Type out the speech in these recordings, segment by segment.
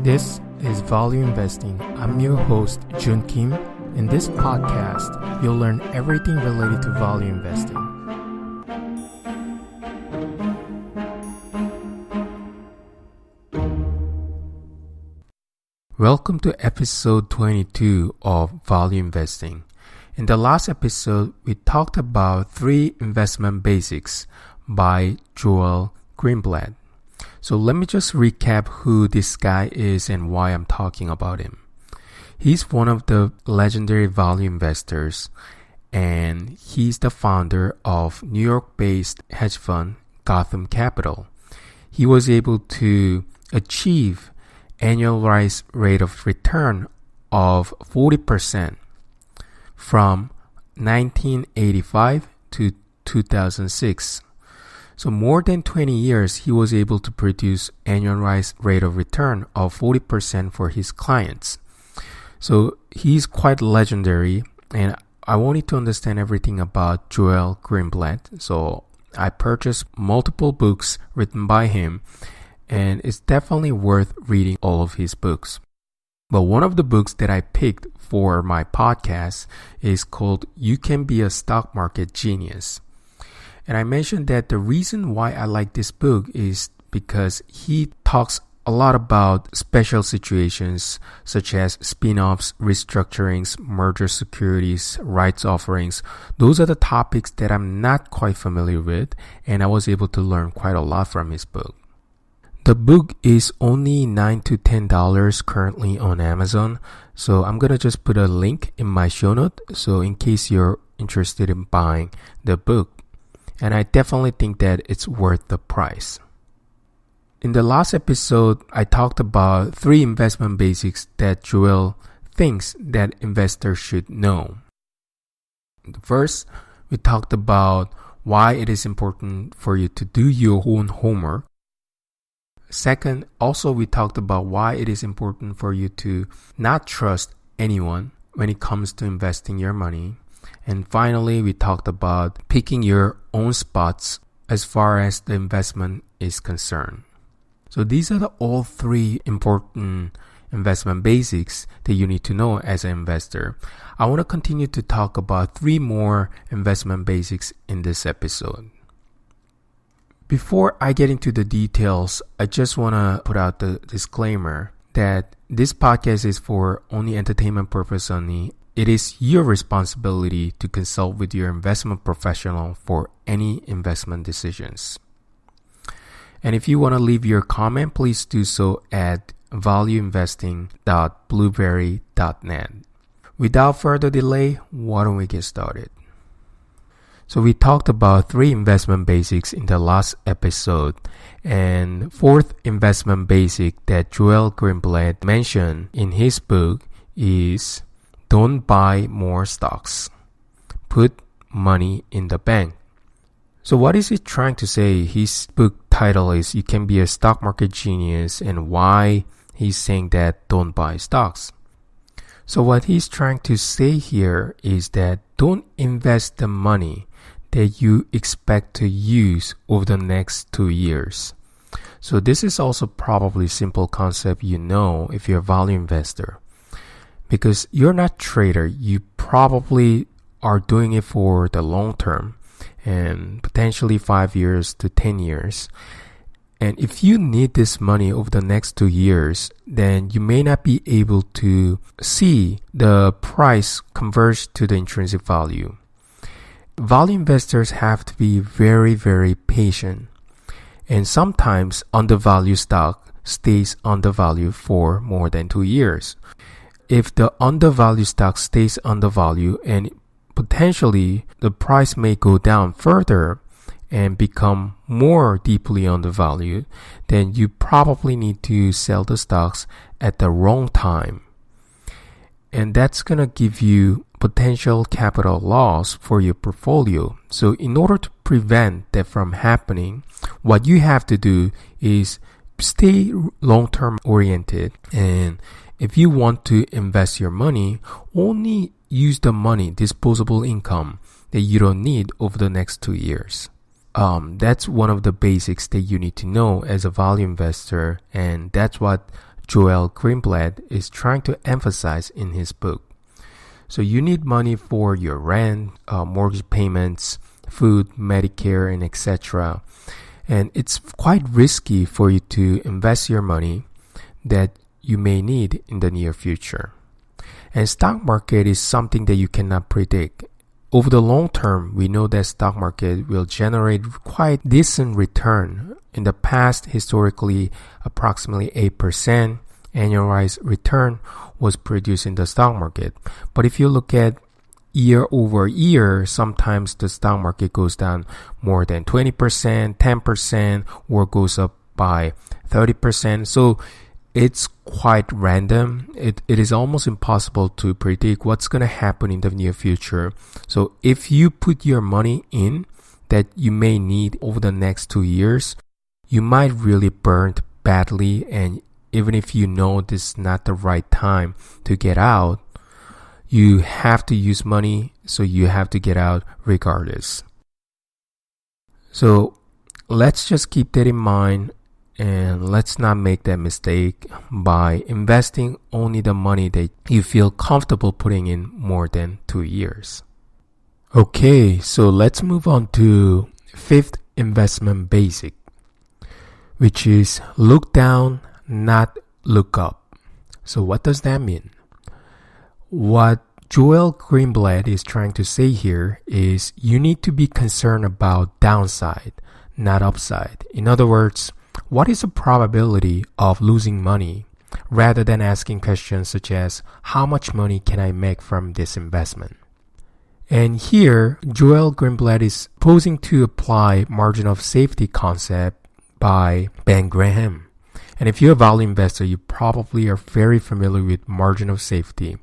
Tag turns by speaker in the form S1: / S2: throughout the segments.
S1: This is Value Investing. I'm your host, Jun Kim. In this podcast, you'll learn everything related to value investing. Welcome to episode 22 of Value Investing. In the last episode, we talked about 3 investment basics by Joel Greenblatt. So let me just recap who this guy is and why I'm talking about him. He's one of the legendary value investors, and he's the founder of New York-based hedge fund Gotham Capital. He was able to achieve annualized rate of return of 40% from 1985 to 2006. So more than 20 years, he was able to produce annualized rate of return of 40% for his clients. So he's quite legendary, and I wanted to understand everything about Joel Greenblatt. So I purchased multiple books written by him, and it's definitely worth reading all of his books. But one of the books that I picked for my podcast is called You Can Be a Stock Market Genius. And I mentioned that the reason why I like this book is because he talks a lot about special situations such as spin-offs, restructurings, merger securities, rights offerings. Those are the topics that I'm not quite familiar with, and I was able to learn quite a lot from his book. The book is only $9 to $10 currently on Amazon, so I'm going to just put a link in my show note, so in case you're interested in buying the book. And I definitely think that it's worth the price. In the last episode, I talked about 3 investment basics that Joel thinks that investors should know. First, we talked about why it is important for you to do your own homework. Second, also we talked about why it is important for you to not trust anyone when it comes to investing your money. And finally, we talked about picking your own spots as far as the investment is concerned. So these are all 3 important investment basics that you need to know as an investor. I want to continue to talk about 3 more investment basics in this episode. Before I get into the details, I just want to put out the disclaimer that this podcast is for only entertainment purpose only. It is your responsibility to consult with your investment professional for any investment decisions. And if you want to leave your comment, please do so at valueinvesting.blueberry.net. Without further delay, why don't we get started? So we talked about 3 investment basics in the last episode, and 4th investment basic that Joel Greenblatt mentioned in his book is don't buy more stocks. Put money in the bank. So what is he trying to say? His book title is You Can Be a Stock Market Genius, and why he's saying that don't buy stocks. So what he's trying to say here is that don't invest the money that you expect to use over the next 2 years. So this is also probably a simple concept you know if you're a value investor. Because you're not a trader, you probably are doing it for the long term and potentially 5 years to 10 years. And if you need this money over the next 2 years, then you may not be able to see the price converge to the intrinsic value. Value investors have to be very, very patient. And sometimes undervalued stock stays undervalued for more than 2 years. If the undervalued stock stays undervalued and potentially the price may go down further and become more deeply undervalued, then you probably need to sell the stocks at the wrong time. And that's going to give you potential capital loss for your portfolio. So in order to prevent that from happening, what you have to do is stay long-term oriented, and if you want to invest your money, only use the money, disposable income, that you don't need over the next 2 years. That's one of the basics that you need to know as a value investor, and that's what Joel Greenblatt is trying to emphasize in his book. So you need money for your rent, mortgage payments, food, Medicare, and etc. And it's quite risky for you to invest your money that you may need in the near future. And stock market is something that you cannot predict. Over the long term, we know that stock market will generate quite decent return. In the past, historically, approximately 8% annualized return was produced in the stock market. But if you look at year over year, sometimes the stock market goes down more than 20%, 10%, or goes up by 30%. So it's quite random. It is almost impossible to predict what's going to happen in the near future. So if you put your money in that you may need over the next 2 years, you might really burn badly. And even if you know this is not the right time to get out, you have to use money, so you have to get out regardless. So let's just keep that in mind, and let's not make that mistake by investing only the money that you feel comfortable putting in more than 2 years. Okay, so let's move on to fifth investment basic, which is look down, not look up. So what does that mean? What Joel Greenblatt is trying to say here is you need to be concerned about downside, not upside. In other words, what is the probability of losing money, rather than asking questions such as how much money can I make from this investment? And here, Joel Greenblatt is proposing to apply margin of safety concept by Ben Graham. And if you're a value investor, you probably are very familiar with margin of safety.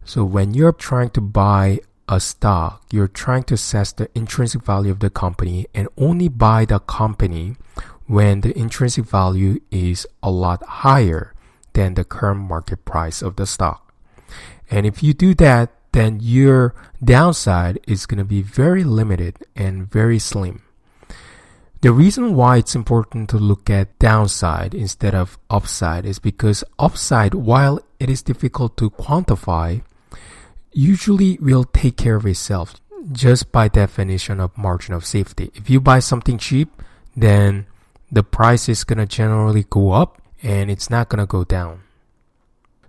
S1: So when you're trying to buy a stock, you're trying to assess the intrinsic value of the company and only buy the company when the intrinsic value is a lot higher than the current market price of the stock. And if you do that, then your downside is going to be very limited and very slim. The reason why it's important to look at downside instead of upside is because upside, while it is difficult to quantify, usually will take care of itself just by definition of margin of safety. If you buy something cheap, then the price is going to generally go up and it's not going to go down.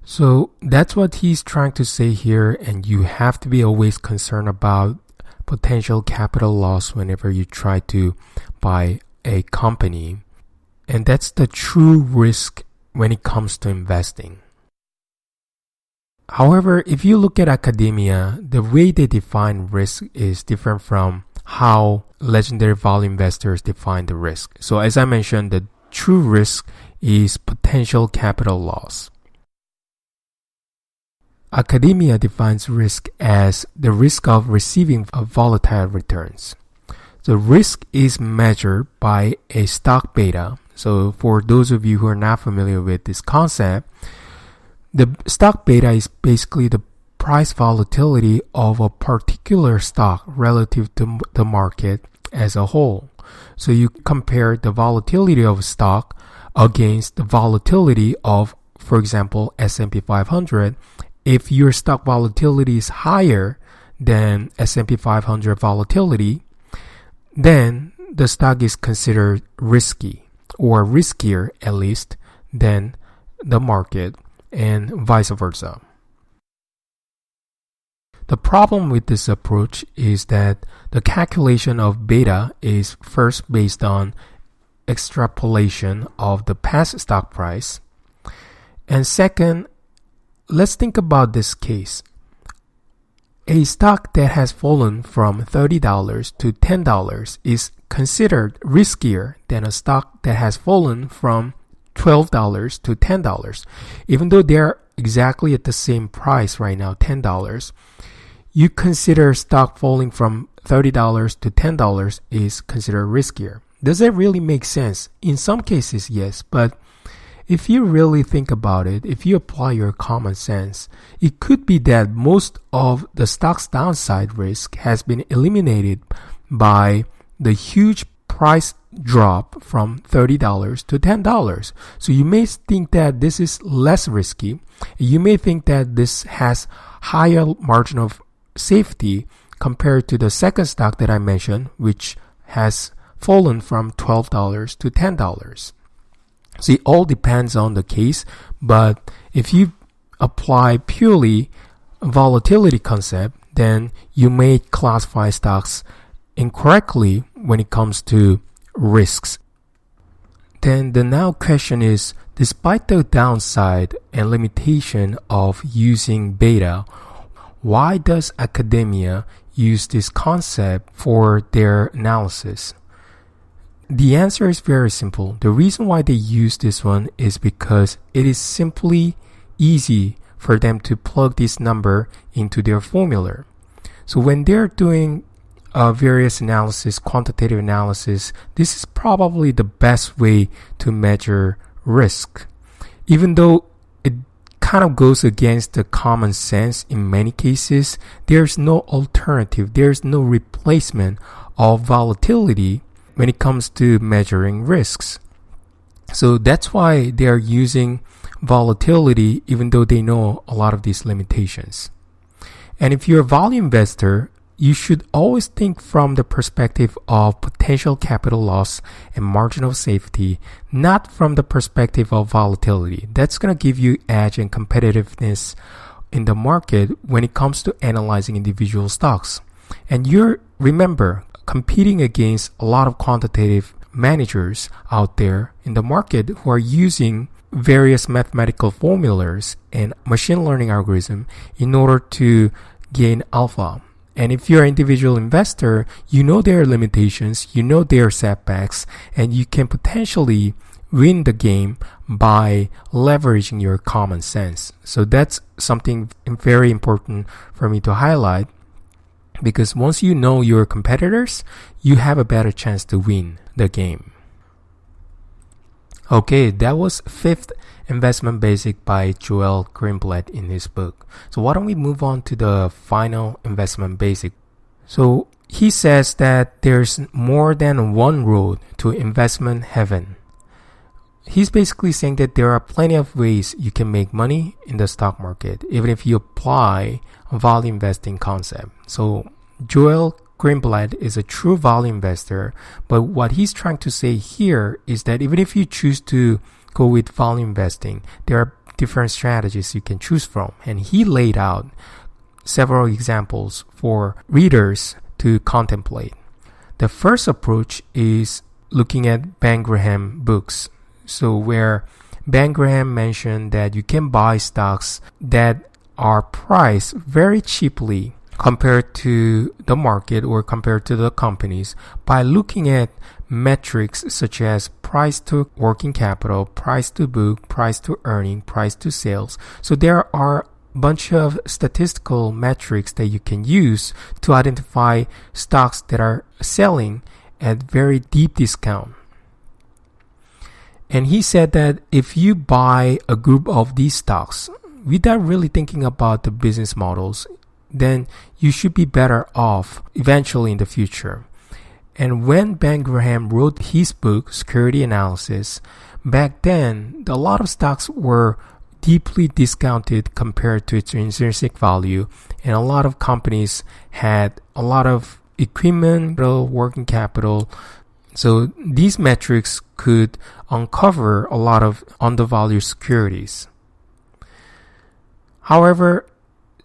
S1: So that's what he's trying to say here, and you have to be always concerned about potential capital loss whenever you try to buy a company. And that's the true risk when it comes to investing. However, if you look at academia, the way they define risk is different from how legendary value investors define the risk. So as I mentioned, the true risk is potential capital loss. Academia defines risk as the risk of receiving volatile returns. The risk is measured by a stock beta. So for those of you who are not familiar with this concept, the stock beta is basically the price volatility of a particular stock relative to the market as a whole. So you compare the volatility of a stock against the volatility of, for example, S&P 500. If your stock volatility is higher than S&P 500 volatility, then the stock is considered risky, or riskier at least, than the market, and vice versa. The problem with this approach is that the calculation of beta is first based on extrapolation of the past stock price, and second, let's think about this case. A stock that has fallen from $30 to $10 is considered riskier than a stock that has fallen from $12 to $10. Even though they're exactly at the same price right now, $10, you consider stock falling from $30 to $10 is considered riskier. Does that really make sense? In some cases, yes, but if you really think about it, if you apply your common sense, it could be that most of the stock's downside risk has been eliminated by the huge price drop from $30 to $10. So you may think that this is less risky. You may think that this has higher margin of safety compared to the second stock that I mentioned, which has fallen from $12 to $10. So it all depends on the case, but if you apply purely volatility concept, then you may classify stocks incorrectly when it comes to risks. Then the now question is, despite the downside and limitation of using beta, why does academia use this concept for their analysis? The answer is very simple. The reason why they use this one is because it is simply easy for them to plug this number into their formula. So when they're doing various analysis, quantitative analysis, this is probably the best way to measure risk. Even though it kind of goes against the common sense in many cases, there's no alternative, there's no replacement of volatility when it comes to measuring risks. So that's why they are using volatility even though they know a lot of these limitations. And if you're a value investor, you should always think from the perspective of potential capital loss and margin of safety, not from the perspective of volatility. That's going to give you edge and competitiveness in the market when it comes to analyzing individual stocks. And you're, remember, competing against a lot of quantitative managers out there in the market who are using various mathematical formulas and machine learning algorithm in order to gain alpha. And if you're an individual investor, you know their limitations, you know their setbacks, and you can potentially win the game by leveraging your common sense. So that's something very important for me to highlight, because once you know your competitors, you have a better chance to win the game. Okay, that was fifth investment basic by Joel Greenblatt in his book. So why don't we move on to the final investment basic? So he says that there's more than one road to investment heaven. He's basically saying that there are plenty of ways you can make money in the stock market, even if you apply a value investing concept. So Joel Greenblatt is a true value investor, but what he's trying to say here is that even if you choose to go with value investing, there are different strategies you can choose from. And he laid out several examples for readers to contemplate. The first approach is looking at Ben Graham books. So where Ben Graham mentioned that you can buy stocks that are priced very cheaply compared to the market or compared to the companies by looking at metrics such as price to working capital, price to book, price to earning, price to sales. So there are a bunch of statistical metrics that you can use to identify stocks that are selling at very deep discount. And he said that if you buy a group of these stocks without really thinking about the business models, then you should be better off eventually in the future. And when Ben Graham wrote his book, Security Analysis, back then, a lot of stocks were deeply discounted compared to its intrinsic value, and a lot of companies had a lot of equipment, working capital. So these metrics could uncover a lot of undervalued securities. However,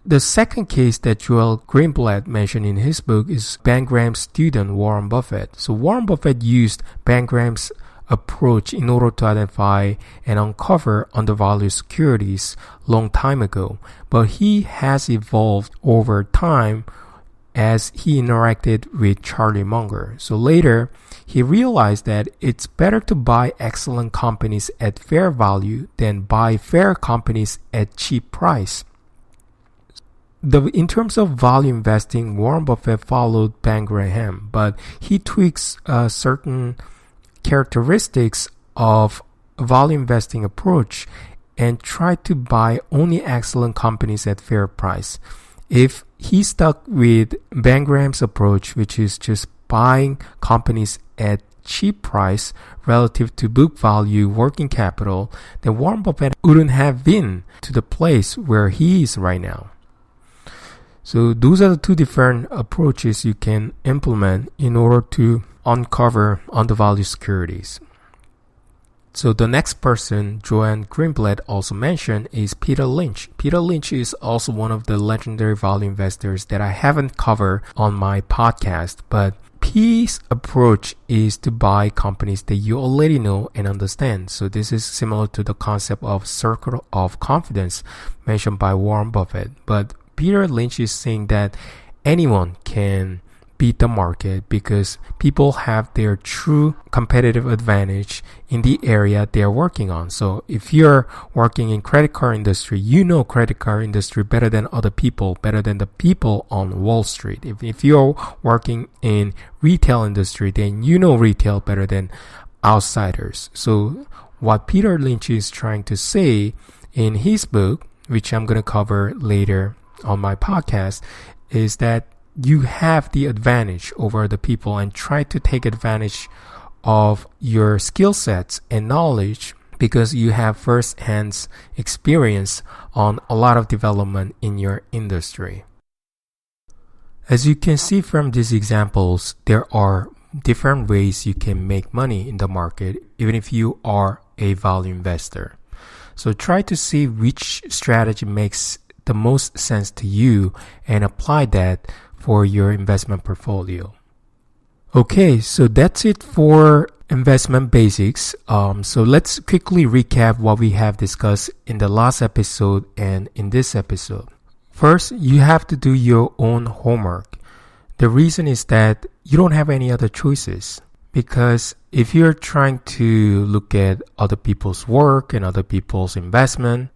S1: the second case that Joel Greenblatt mentioned in his book is Ben Graham's student, Warren Buffett. So Warren Buffett used Ben Graham's approach in order to identify and uncover undervalued securities long time ago. But he has evolved over time as he interacted with Charlie Munger. So later, he realized that it's better to buy excellent companies at fair value than buy fair companies at cheap price. In terms of value investing, Warren Buffett followed Ben Graham, but he tweaks certain characteristics of a value investing approach and tried to buy only excellent companies at fair price. If he stuck with Ben Graham's approach, which is just buying companies at cheap price relative to book value working capital, then Warren Buffett wouldn't have been to the place where he is right now. So those are the two different approaches you can implement in order to uncover undervalued securities. So the next person Joanne Greenblatt also mentioned is Peter Lynch. Peter Lynch is also one of the legendary value investors that I haven't covered on my podcast, but P's approach is to buy companies that you already know and understand. So this is similar to the concept of circle of confidence mentioned by Warren Buffett. But Peter Lynch is saying that anyone can beat the market because people have their true competitive advantage in the area they're working on. So if you're working in credit card industry, you know credit card industry better than other people, better than the people on Wall Street. If you're working in retail industry, then you know retail better than outsiders. So what Peter Lynch is trying to say in his book, which I'm going to cover later on my podcast, is that you have the advantage over the people and try to take advantage of your skill sets and knowledge because you have first-hand experience on a lot of development in your industry. As you can see from these examples, there are different ways you can make money in the market even if you are a value investor. So try to see which strategy makes the most sense to you and apply that for your investment portfolio. Okay, so that's it for investment basics. So let's quickly recap what we have discussed in the last episode and in this episode. First, you have to do your own homework. The reason is that you don't have any other choices. Because if you're trying to look at other people's work and other people's investment,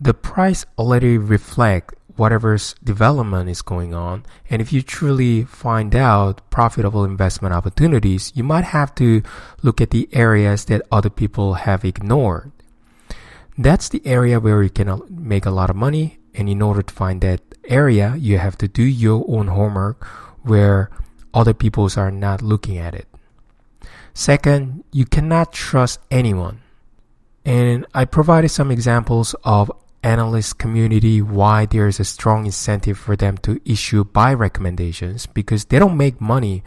S1: the price already reflects whatever's development is going on. And if you truly find out profitable investment opportunities, you might have to look at the areas that other people have ignored. That's the area where you can make a lot of money. And in order to find that area, you have to do your own homework where other people are not looking at it. Second, you cannot trust anyone. And I provided some examples of analyst community why there is a strong incentive for them to issue buy recommendations because they don't make money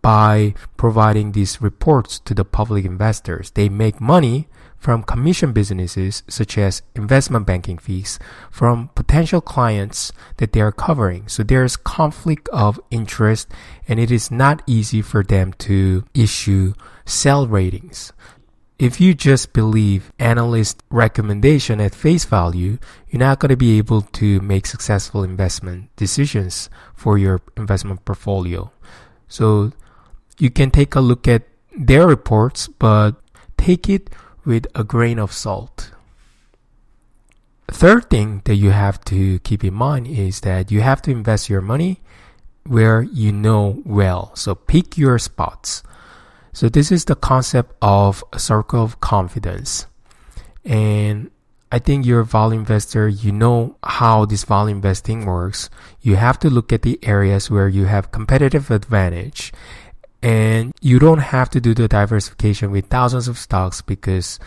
S1: by providing these reports to the public investors. They make money from commission businesses such as investment banking fees from potential clients that they are covering. So there's conflict of interest and it is not easy for them to issue sell ratings. If you just believe analyst recommendation at face value, you're not going to be able to make successful investment decisions for your investment portfolio. So you can take a look at their reports, but take it with a grain of salt. Third thing that you have to keep in mind is that you have to invest your money where you know well. So pick your spots. So this is the concept of a circle of confidence. And I think you're a value investor, you know how this value investing works. You have to look at the areas where you have competitive advantage. And you don't have to do the diversification with thousands of stocks because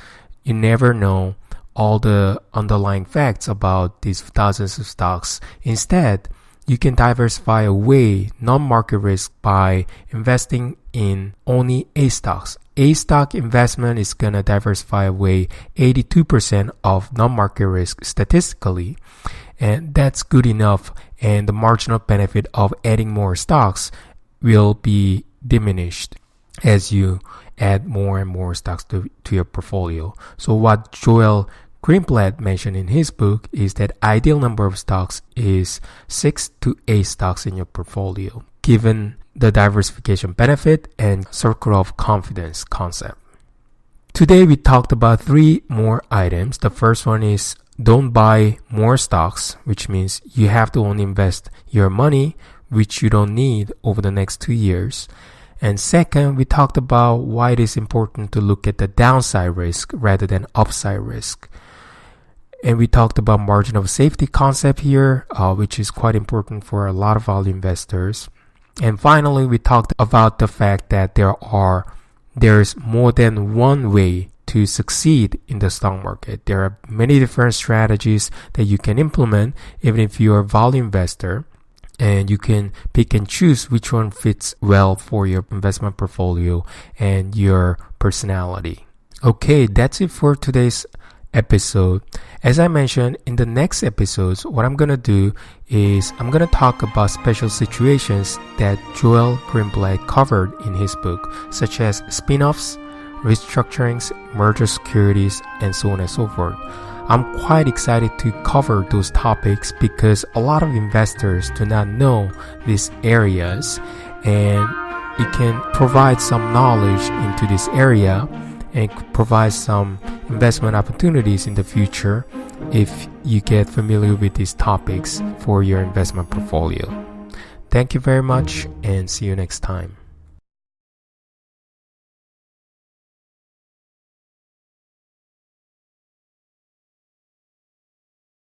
S1: you never know all the underlying facts about these thousands of stocks. Instead, you can diversify away non-market risk by investing in only A stocks. A stock investment is going to diversify away 82% of non-market risk statistically. And that's good enough. And the marginal benefit of adding more stocks will be diminished as you add more and more stocks to your portfolio. So what Joel Greenblatt mentioned in his book is that ideal number of stocks is 6 to 8 stocks in your portfolio, given the diversification benefit and circle of confidence concept. Today we talked about 3 more items. The first one is don't buy more stocks, which means you have to only invest your money, which you don't need over the next 2 years. And second, we talked about why it is important to look at the downside risk rather than upside risk. And we talked about margin of safety concept here, which is quite important for a lot of value investors. And finally, we talked about the fact that there are there's more than one way to succeed in the stock market. There are many different strategies that you can implement even if you're a value investor, and you can pick and choose which one fits well for your investment portfolio and your personality. Okay, that's it for today's episode. As I mentioned, in the next episodes, what I'm going to do is I'm going to talk about special situations that Joel Greenblatt covered in his book, such as spin-offs, restructurings, merger securities, and so on and so forth. I'm quite excited to cover those topics because a lot of investors do not know these areas, and it can provide some knowledge into this area and provide some investment opportunities in the future if you get familiar with these topics for your investment portfolio. Thank you very much, and see you next time.